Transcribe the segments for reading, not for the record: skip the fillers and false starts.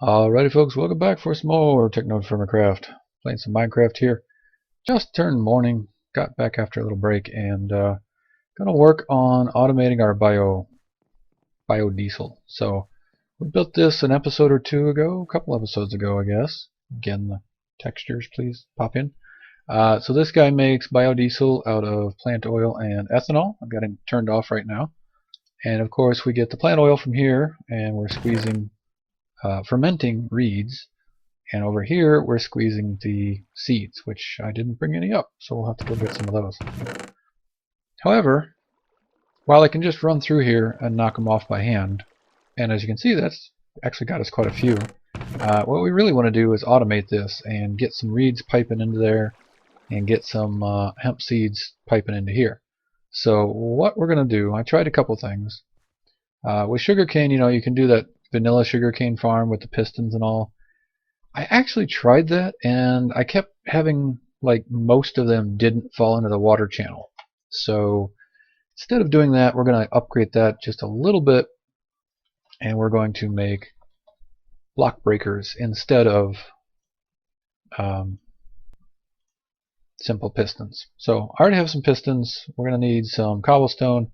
Alrighty folks, welcome back for some more TechNodefirmacraft. Playing some Minecraft here. Just turned morning, got back after a little break, and gonna work on automating our biodiesel. So we built this an episode or two ago, a couple episodes ago I guess. Again, the textures please pop in. So this guy makes biodiesel out of plant oil and ethanol. I've got him turned off right now. And of course we get the plant oil from here, and we're squeezing fermenting reeds, and over here we're squeezing the seeds, which I didn't bring any up, so we'll have to go get some of those. However, while I can just run through here and knock them off by hand, and as you can see that's actually got us quite a few, what we really want to do is automate this and get some reeds piping into there and get some hemp seeds piping into here. So what we're going to do, I tried a couple things. With sugarcane, you can do that vanilla sugarcane farm with the pistons and all. I actually tried that, and I kept having, like, most of them didn't fall into the water channel. So instead of doing that, we're going to upgrade that just a little bit, and we're going to make block breakers instead of simple pistons. So I already have some pistons. We're going to need some cobblestone,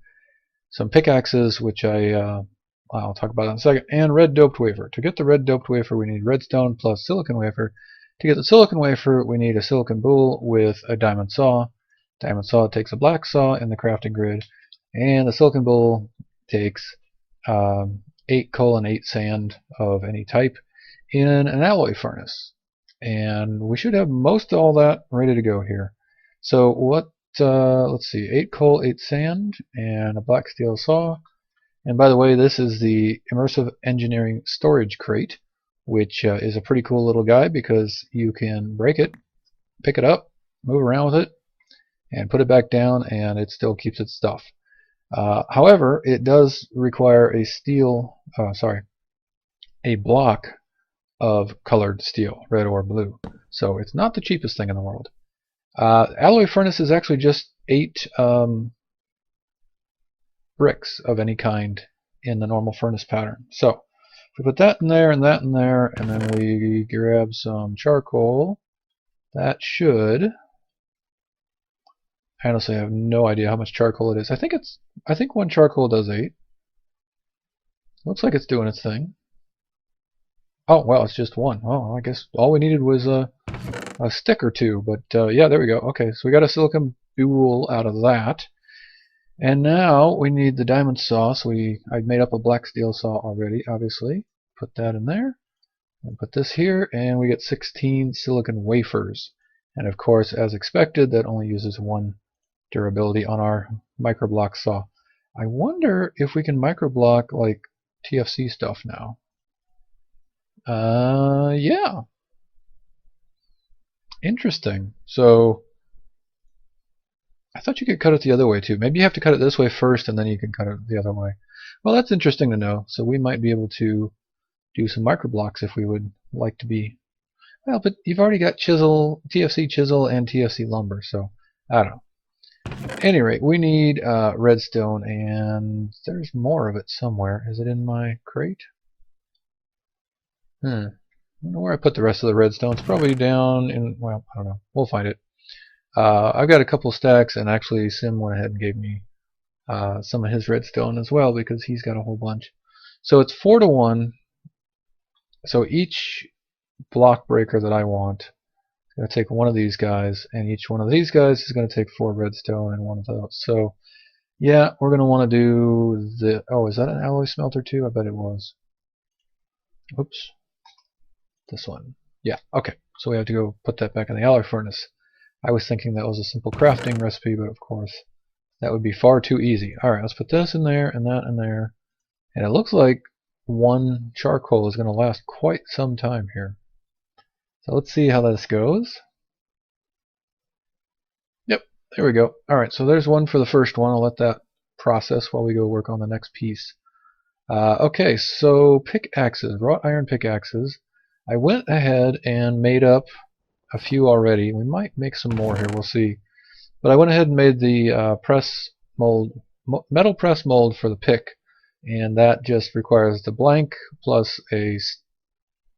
some pickaxes, which I'll talk about that in a second, and red doped wafer. To get the red doped wafer, we need redstone plus silicon wafer. To get the silicon wafer, we need a silicon bowl with a diamond saw. Diamond saw takes a black saw in the crafting grid, and the silicon bowl takes 8 coal and 8 sand of any type in an alloy furnace. And we should have most of all that ready to go here. So what? Let's see, 8 coal, 8 sand, and a black steel saw. And by the way, this is the Immersive Engineering storage crate, which is a pretty cool little guy because you can break it, pick it up, move around with it, and put it back down, and it still keeps its stuff. However, it does require a block of colored steel, red or blue. So it's not the cheapest thing in the world. Alloy furnace is actually just 8 bricks of any kind in the normal furnace pattern. So if we put that in there and that in there, and then we grab some charcoal, that should, I honestly have no idea how much charcoal it is. I think 1 charcoal does 8. Looks like it's doing its thing. Oh well, it's just 1. Oh, I guess all we needed was a stick or 2, but yeah, there we go. Okay, so we got a silicon bowl out of that. And now we need the diamond saw. So I made up a black steel saw already, obviously. Put that in there. And put this here, and we get 16 silicon wafers. And of course, as expected, that only uses 1 durability on our microblock saw. I wonder if we can microblock like TFC stuff now. Yeah. Interesting. So I thought you could cut it the other way too. Maybe you have to cut it this way first and then you can cut it the other way. Well, that's interesting to know. So we might be able to do some microblocks if we would like to be. Well, but you've already got chisel, TFC chisel and TFC lumber, so I don't know. At any rate, we need redstone, and there's more of it somewhere. Is it in my crate? I don't know where I put the rest of the redstone. It's probably down in, well, I don't know. We'll find it. I've got a couple stacks, and actually Sim went ahead and gave me some of his redstone as well because he's got a whole bunch. So it's 4 to 1. So each block breaker that I want is going to take one of these guys, and each one of these guys is going to take 4 redstone and 1 of those. So yeah, we're going to want to do the, oh, is that an alloy smelter too? I bet it was. Oops. This one. Yeah, okay. So we have to go put that back in the alloy furnace. I was thinking that was a simple crafting recipe, but of course that would be far too easy. Alright, let's put this in there and that in there. And it looks like 1 charcoal is going to last quite some time here. So let's see how this goes. Yep, there we go. Alright, so there's 1 for the first one. I'll let that process while we go work on the next piece. Okay, so pickaxes, wrought iron pickaxes. I went ahead and made up a few already. We might make some more here, we'll see. But I went ahead and made the press mold, metal press mold for the pick, and that just requires the blank plus a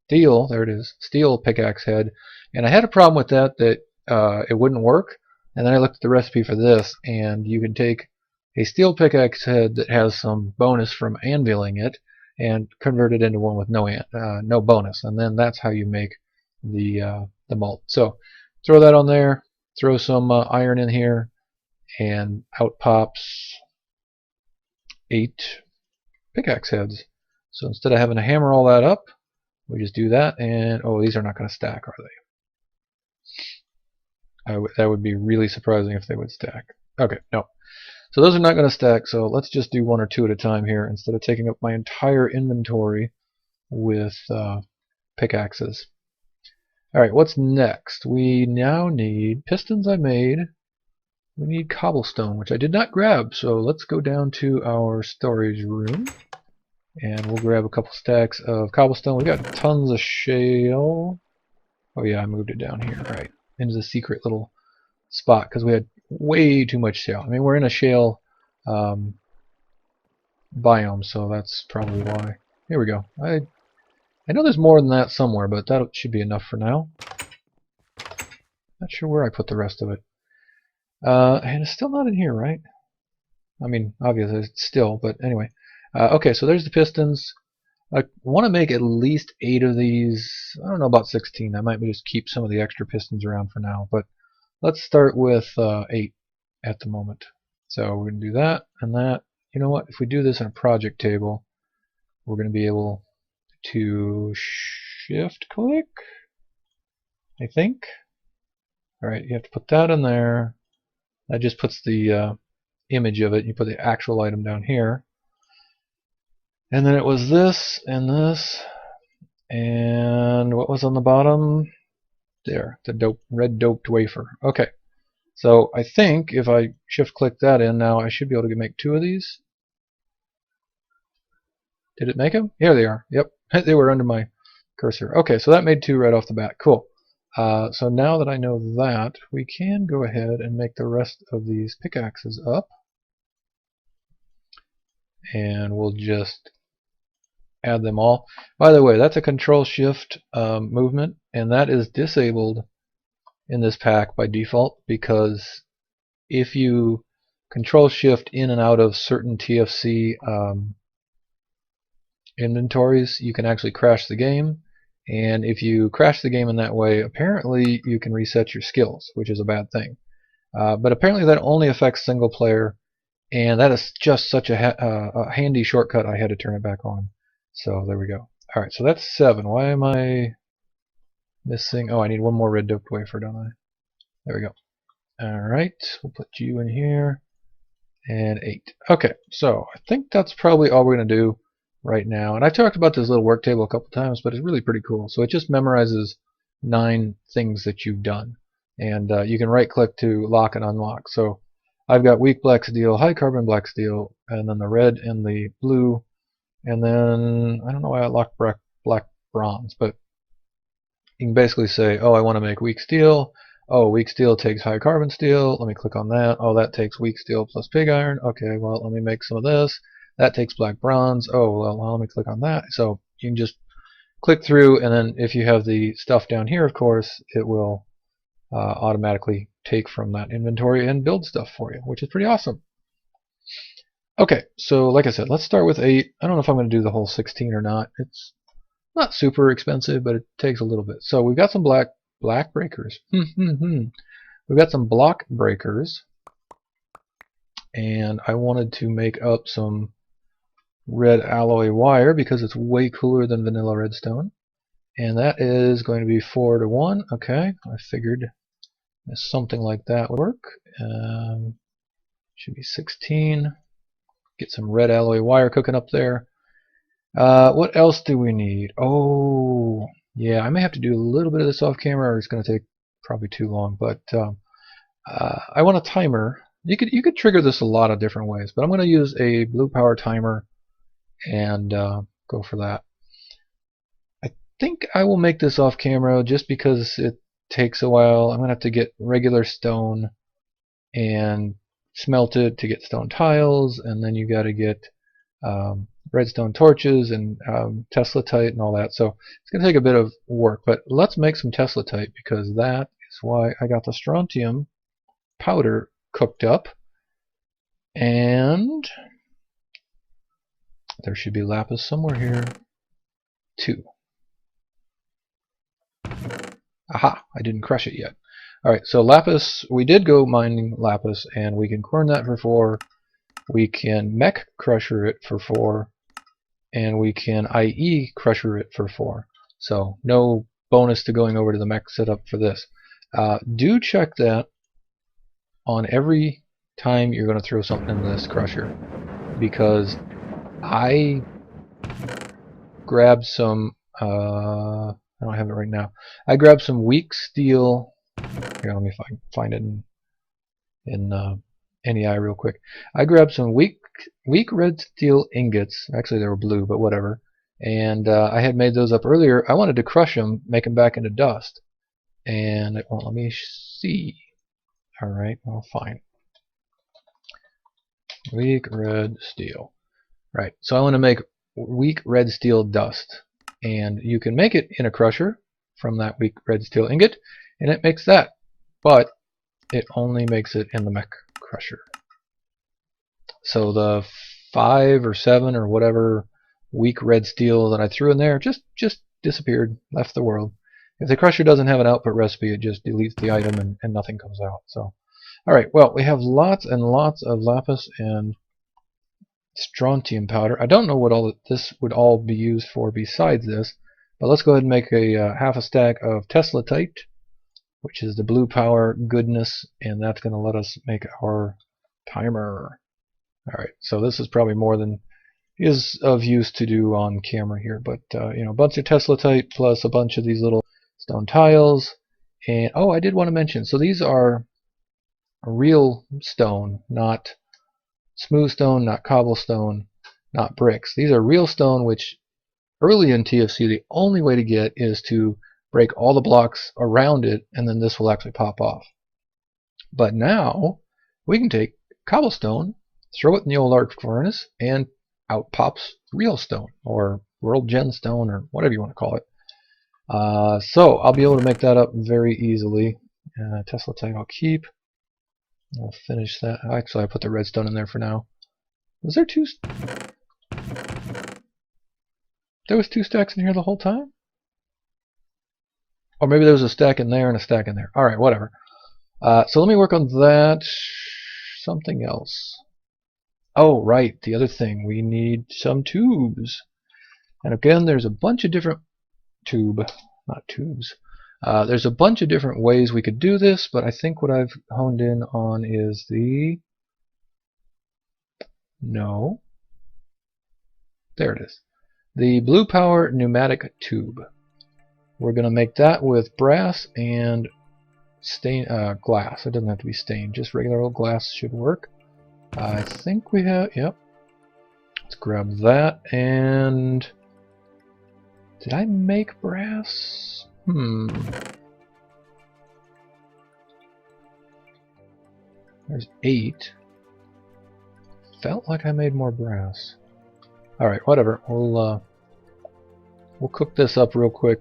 steel, there it is, steel pickaxe head, and I had a problem with that it wouldn't work, and then I looked at the recipe for this, and you can take a steel pickaxe head that has some bonus from anviling it and convert it into one with no bonus, and then that's how you make the malt. So throw that on there, throw some iron in here, and out pops 8 pickaxe heads. So instead of having to hammer all that up, we just do that, and oh, these are not going to stack, are they? That would be really surprising if they would stack. Okay, no. So those are not going to stack, so let's just do 1 or 2 at a time here instead of taking up my entire inventory with pickaxes. Alright, what's next? We now need pistons I made. We need cobblestone, which I did not grab, so let's go down to our storage room and we'll grab a couple stacks of cobblestone. We got tons of shale. Oh yeah, I moved it down here, right, into the secret little spot because we had way too much shale. I mean, we're in a shale biome, so that's probably why. Here we go. I know there's more than that somewhere, but that should be enough for now. Not sure where I put the rest of it. And it's still not in here, right? I mean, obviously it's still, but anyway. Okay, so there's the pistons. I want to make at least 8 of these. I don't know about 16. I might just keep some of the extra pistons around for now, but let's start with 8 at the moment. So we're going to do that and that. You know what? If we do this in a project table, we're going to be able to shift click, I think. Alright, you have to put that in there. That just puts the image of it. You put the actual item down here. And then it was this, and what was on the bottom? There, the red doped wafer. Okay, so I think if I shift click that in now, I should be able to make 2 of these. Did it make them? Here they are. Yep, they were under my cursor. Okay, so that made 2 right off the bat. Cool. So now that I know that, we can go ahead and make the rest of these pickaxes up. And we'll just add them all. By the way, that's a control shift movement, and that is disabled in this pack by default, because if you control shift in and out of certain TFC inventories, you can actually crash the game, and if you crash the game in that way, apparently you can reset your skills, which is a bad thing. But apparently that only affects single player, and that is just such a handy shortcut I had to turn it back on. So there we go. Alright, so that's 7. Why am I missing? Oh, I need 1 more red doped wafer, don't I? There we go. Alright, we'll put you in here. And 8. Okay, so I think that's probably all we're going to do right now. And I've talked about this little work table a couple times, but it's really pretty cool. So it just memorizes 9 things that you've done. And you can right click to lock and unlock. So I've got weak black steel, high carbon black steel, and then the red and the blue. And then, I don't know why I locked black bronze, but you can basically say, oh, I want to make weak steel. Oh, weak steel takes high carbon steel. Let me click on that. Oh, that takes weak steel plus pig iron. Okay, well, let me make some of this. That takes black bronze. Oh, well, let me click on that. So you can just click through, and then if you have the stuff down here, of course, it will automatically take from that inventory and build stuff for you, which is pretty awesome. Okay, so like I said, let's start with 8. I don't know if I'm going to do the whole 16 or not. It's not super expensive, but it takes a little bit. So we've got some black breakers. We've got some block breakers, and I wanted to make up some red alloy wire because it's way cooler than vanilla redstone. And that is going to be 4 to 1. Okay, I figured something like that would work. Should be 16. Get some red alloy wire cooking up there. What else do we need? Oh, yeah, I may have to do a little bit of this off camera, or it's going to take probably too long. But I want a timer. You could trigger this a lot of different ways, but I'm going to use a blue power timer and go for that. I think I will make this off camera just because it takes a while. I'm going to have to get regular stone and smelt it to get stone tiles, and then you got to get redstone torches and teslatite and all that. So it's going to take a bit of work, but let's make some teslatite because that is why I got the strontium powder cooked up. And there should be lapis somewhere here. 2. Aha! I didn't crush it yet. Alright, so lapis, we did go mining lapis, and we can corn that for 4. We can mech crusher it for 4. And we can IE crusher it for 4. So no bonus to going over to the mech setup for this. Do check that on every time you're going to throw something in this crusher, because I grabbed some I don't have it right now. I grabbed some weak steel. Here, let me find it in NEI real quick. I grabbed some weak red steel ingots. Actually, they were blue, but whatever. And I had made those up earlier. I wanted to crush them, make them back into dust, and it won't let me see. All right, well, fine. Weak red steel. Right. So I want to make weak red steel dust, and you can make it in a crusher from that weak red steel ingot, and it makes that, but it only makes it in the mech crusher. So the 5 or 7 or whatever weak red steel that I threw in there just disappeared, left the world. If the crusher doesn't have an output recipe, it just deletes the item and nothing comes out. So, alright, well, we have lots and lots of lapis and strontium powder. I don't know what all this would all be used for besides this, but let's go ahead and make a half a stack of teslatite, which is the blue power goodness, and that's going to let us make our timer. Alright, so this is probably more than is of use to do on camera here, but you know, a bunch of teslatite plus a bunch of these little stone tiles. And oh, I did want to mention, so these are real stone, not smooth stone, not cobblestone, not bricks. These are real stone, which early in TFC the only way to get is to break all the blocks around it, and then this will actually pop off. But now we can take cobblestone, throw it in the old arc furnace, and out pops real stone, or world gen stone, or whatever you want to call it. So I'll be able to make that up very easily. Teslatite I'll keep. I'll finish that. Actually, I put the redstone in there for now. Was there 2? There was 2 stacks in here the whole time? Or maybe there was a stack in there and a stack in there. Alright, whatever. So let me work on that. Something else. Oh, right, the other thing. We need some tubes. And again, there's a bunch of different not tubes. There's a bunch of different ways we could do this, but I think what I've honed in on is the... No. There it is. The blue power pneumatic tube. We're going to make that with brass and glass. It doesn't have to be stained. Just regular old glass should work. I think we have... Yep. Let's grab that. And... Did I make brass? There's 8. Felt like I made more brass. Alright, whatever. We'll cook this up real quick.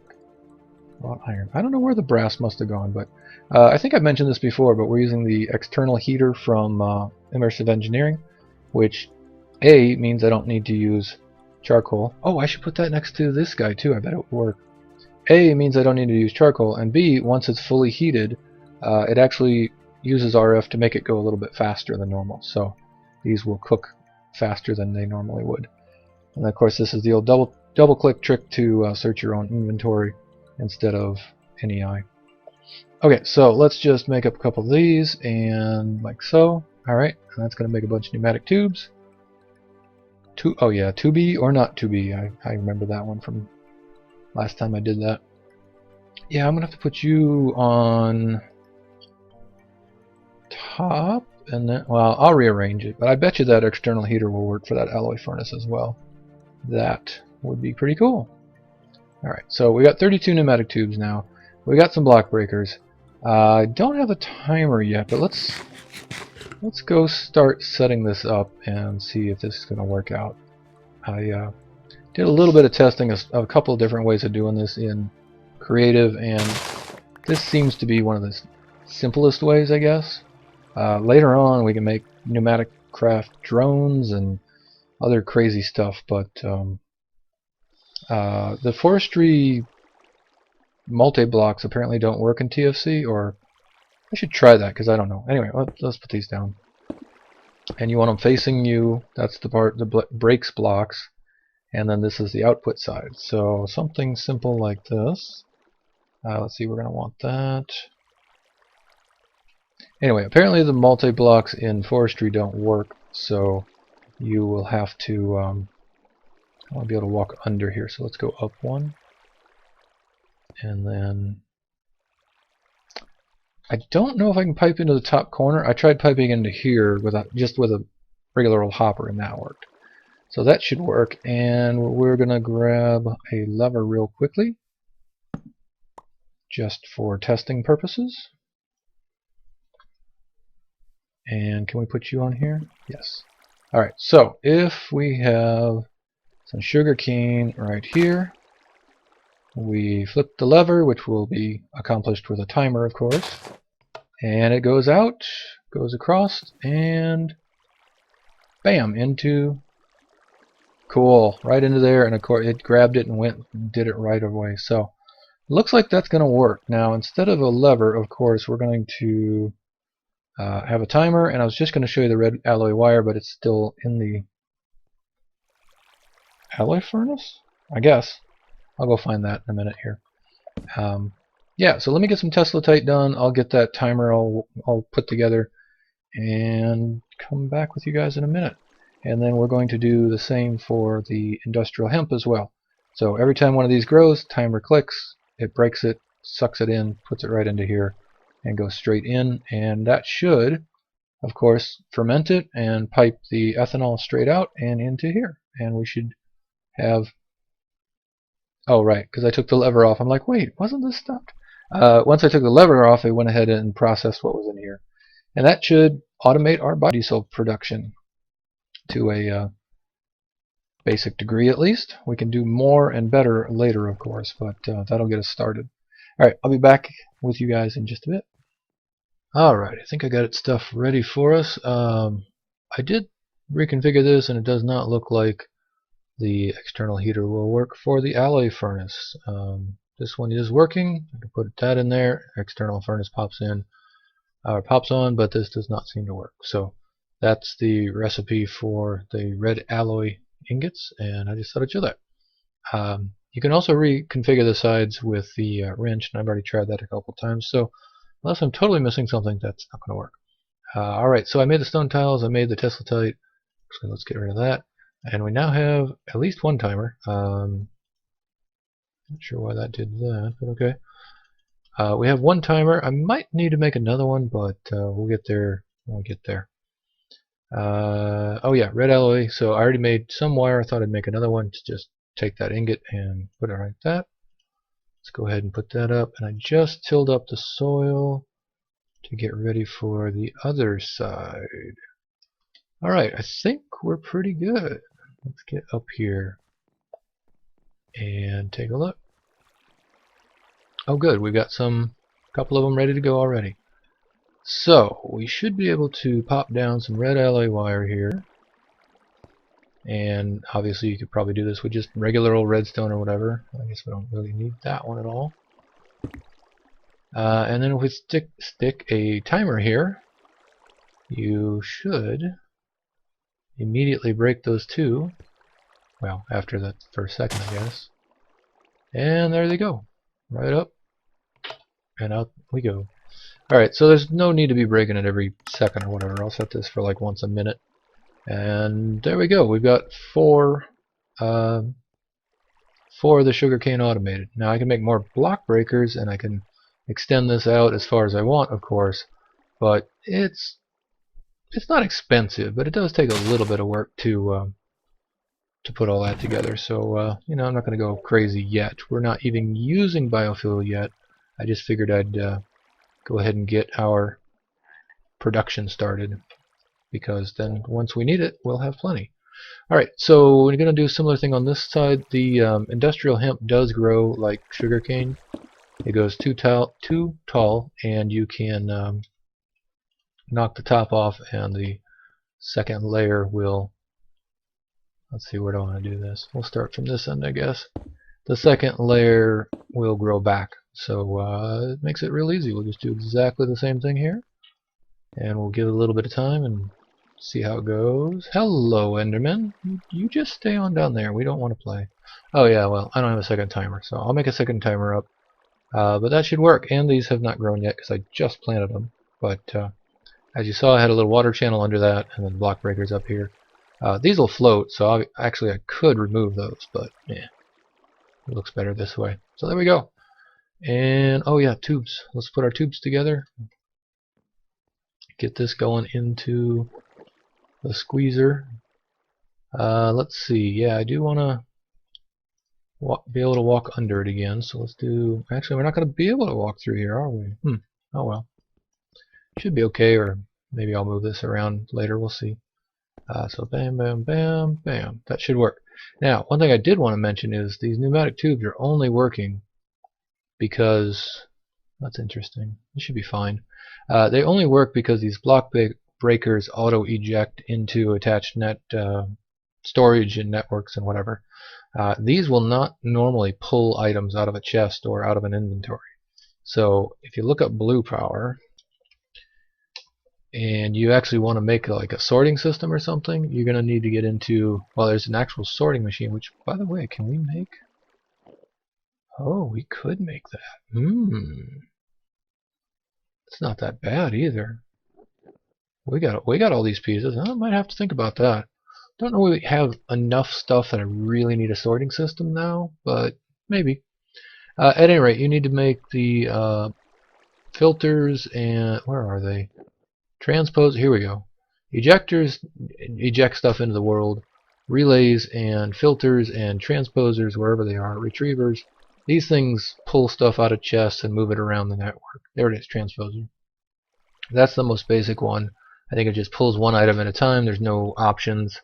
Wrought iron. I don't know where the brass must have gone, but I think I've mentioned this before, but we're using the external heater from Immersive Engineering, which A means I don't need to use charcoal. Oh, I should put that next to this guy too. I bet it would work. A means I don't need to use charcoal, and B, once it's fully heated, it actually uses RF to make it go a little bit faster than normal. So these will cook faster than they normally would. And of course, this is the old double click trick to search your own inventory instead of NEI. Okay, so let's just make up a couple of these, and like so. Alright, and that's going to make a bunch of pneumatic tubes. Oh yeah, 2B or not 2B. I remember that one from last time I did that. Yeah, I'm going to have to put you on top, and then, well, I'll rearrange it, but I bet you that external heater will work for that alloy furnace as well. That would be pretty cool. Alright, so we got 32 pneumatic tubes now. We got some block breakers. I don't have a timer yet, but let's go start setting this up and see if this is going to work out. I did a little bit of testing of a couple of different ways of doing this in creative, and this seems to be one of the simplest ways, I guess. Later on we can make pneumatic craft drones and other crazy stuff, but the forestry multi-blocks apparently don't work in TFC, or I should try that because I don't know. Anyway, let's put these down. And you want them facing you. That's the part, the brakes blocks. And then this is the output side. So something simple like this. Let's see, we're going to want that. Anyway, apparently the multi-blocks in forestry don't work, so you will have to, I want to be able to walk under here, so let's go up one. And then, I don't know if I can pipe into the top corner. I tried piping into here just with a regular old hopper, and that worked. So that should work, and we're going to grab a lever real quickly, just for testing purposes. And can we put you on here? Yes. Alright, so if we have some sugar cane right here, we flip the lever, which will be accomplished with a timer, of course, and it goes out, goes across, and bam, into, cool, right into there, and of course it grabbed it and went and did it right away. So it looks like that's going to work. Now instead of a lever, of course, we're going to have a timer, and I was just going to show you the red alloy wire, but it's still in the alloy furnace, I guess. I'll go find that in a minute here. Yeah, so let me get some Tesla tight done. I'll get that timer all put together and come back with you guys in a minute. And then we're going to do the same for the industrial hemp as well. So every time one of these grows, timer clicks, it breaks it, sucks it in, puts it right into here, and goes straight in. And that should, of course, ferment it and pipe the ethanol straight out and into here. And we should have... Oh, right, because I took the lever off. I'm like, wait, wasn't this stuck? Once I took the lever off, I went ahead and processed what was in here. And that should automate our biodiesel production to a basic degree, at least. We can do more and better later, of course, but that'll get us started. Alright, I'll be back with you guys in just a bit. Alright, I think I got it stuff ready for us. I did reconfigure this, and it does not look like the external heater will work for the alloy furnace. This one is working. I can put that in there. External furnace pops on, but this does not seem to work. So that's the recipe for the red alloy ingots, and I just thought I'd show that. You can also reconfigure the sides with the wrench, and I've already tried that a couple times. So unless I'm totally missing something, that's not going to work. Alright, so I made the stone tiles. I made the Tesla tight. So let's get rid of that. And we now have at least one timer. Not sure why that did that, but okay. We have one timer. I might need to make another one, but we'll get there when we get there. Oh yeah, red alloy. So I already made some wire. I thought I'd make another one to just take that ingot and put it like that. Let's go ahead and put that up. And I just tilled up the soil to get ready for the other side. Alright, I think we're pretty good. Let's get up here and take a look. Oh good, we've got a couple of them ready to go already. So, we should be able to pop down some red alloy wire here. And obviously you could probably do this with just regular old redstone or whatever. I guess we don't really need that one at all. And then if we stick a timer here, you should immediately break those two. Well, after that first second, I guess. And there they go. Right up. And out we go. Alright, so there's no need to be breaking it every second or whatever. I'll set this for like once a minute. And there we go. We've got four of the sugarcane automated. Now I can make more block breakers, and I can extend this out as far as I want, of course. But it's not expensive, but it does take a little bit of work to put all that together. So you know, I'm not going to go crazy yet. We're not even using biofuel yet. I just figured I'd go ahead and get our production started, because then once we need it, we'll have plenty. Alright, so we're going to do a similar thing on this side. The industrial hemp does grow like sugarcane. It goes too tall, and you can knock the top off, and the second layer will... Let's see, where do I want to do this? We'll start from this end, I guess. The second layer will grow back, so it makes it real easy. We'll just do exactly the same thing here, and we'll give it a little bit of time and see how it goes. Hello, Enderman. You just stay on down there. We don't want to play. Oh yeah, well, I don't have a second timer, so I'll make a second timer up. But that should work, and these have not grown yet because I just planted them. But as you saw, I had a little water channel under that, and then block breakers up here. These will float, so I could remove those, but yeah, it looks better this way. So there we go. And oh yeah, tubes. Let's put our tubes together. Get this going into the squeezer. Let's see. Yeah, I do want to be able to walk under it again. So let's do... Actually, we're not going to be able to walk through here, are we? Oh well. Should be okay, or maybe I'll move this around later. We'll see. So bam, bam, bam, bam. That should work. Now, one thing I did want to mention is these pneumatic tubes are only working because... That's interesting. It should be fine. They only work because these block breakers auto-eject into attached net storage and networks and whatever. These will not normally pull items out of a chest or out of an inventory. So if you look up blue power and you actually want to make like a sorting system or something, you're going to need to get into... Well, there's an actual sorting machine, which, by the way, can we make... Oh, we could make that. It's not that bad either. We got all these pieces. I might have to think about that. Don't know if we have enough stuff that I really need a sorting system now, but maybe. At any rate, you need to make the filters and... Where are they? Transpose. Here we go. Ejectors eject stuff into the world. Relays and filters and transposers, wherever they are. Retrievers. These things pull stuff out of chests and move it around the network. There it is, transposer. That's the most basic one. I think it just pulls one item at a time. There's no options.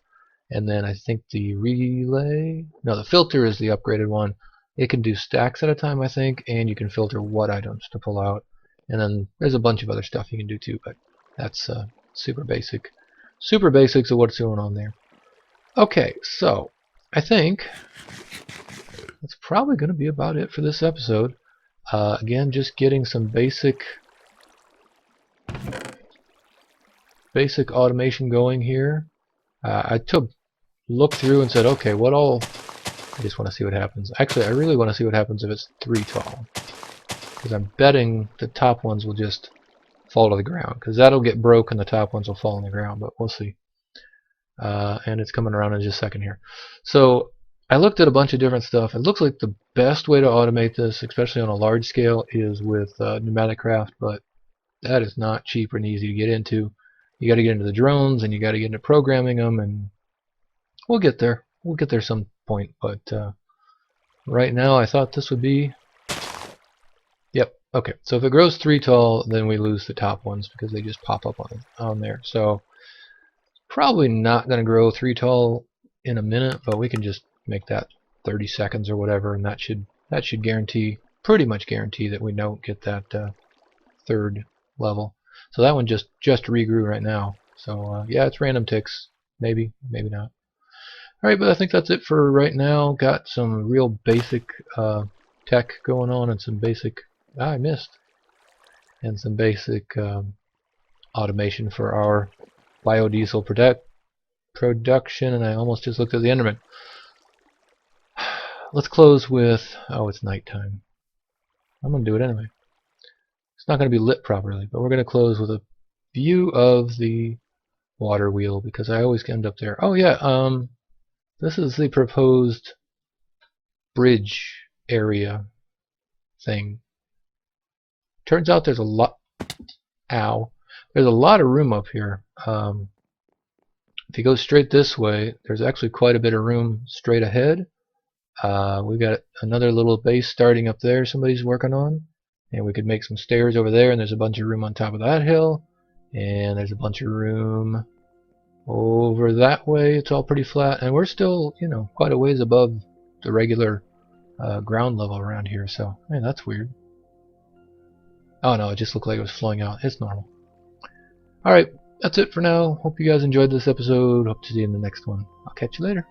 And then I think the relay... No, the filter is the upgraded one. It can do stacks at a time, I think, and you can filter what items to pull out. And then there's a bunch of other stuff you can do too, but that's super basic. Super basics of what's going on there. Okay, so I think that's probably going to be about it for this episode. Again, just getting some basic automation going here. I took look through and said, okay, what all... I just want to see what happens. Actually, I really want to see what happens if it's 3 tall. Because I'm betting the top ones will just fall to the ground. Because that'll get broke and the top ones will fall on the ground, but we'll see. And it's coming around in just a second here. So I looked at a bunch of different stuff. It looks like the best way to automate this, especially on a large scale, is with Pneumaticraft, but that is not cheap and easy to get into. You got to get into the drones, and you got to get into programming them, and we'll get there. We'll get there some point, but right now I thought this would be... Yep, okay. So if it grows 3 tall, then we lose the top ones because they just pop up on there. So probably not going to grow 3 tall in a minute, but we can just make that 30 seconds or whatever, and that should guarantee, pretty much guarantee, that we don't get that 3rd level. So that one just regrew right now. So yeah, it's random ticks. Maybe, maybe not. Alright, but I think that's it for right now. Got some real basic tech going on, and some basic... I missed. And some basic automation for our biodiesel production, and I almost just looked at the Enderman. Let's close with... Oh, it's nighttime. I'm going to do it anyway. It's not going to be lit properly, but we're going to close with a view of the water wheel, because I always end up there. Oh yeah, this is the proposed bridge area thing. Turns out there's a lot... Ow. There's a lot of room up here. If you go straight this way, there's actually quite a bit of room straight ahead. We've got another little base starting up there somebody's working on. And we could make some stairs over there, and there's a bunch of room on top of that hill. And there's a bunch of room Over that way, it's all pretty flat, and we're still, you know, quite a ways above the regular ground level around here. So, man, that's weird. Oh no, it just looked like it was flowing out. It's normal. Alright, that's it for now. Hope you guys enjoyed this episode. Hope to see you in the next one. I'll catch you later.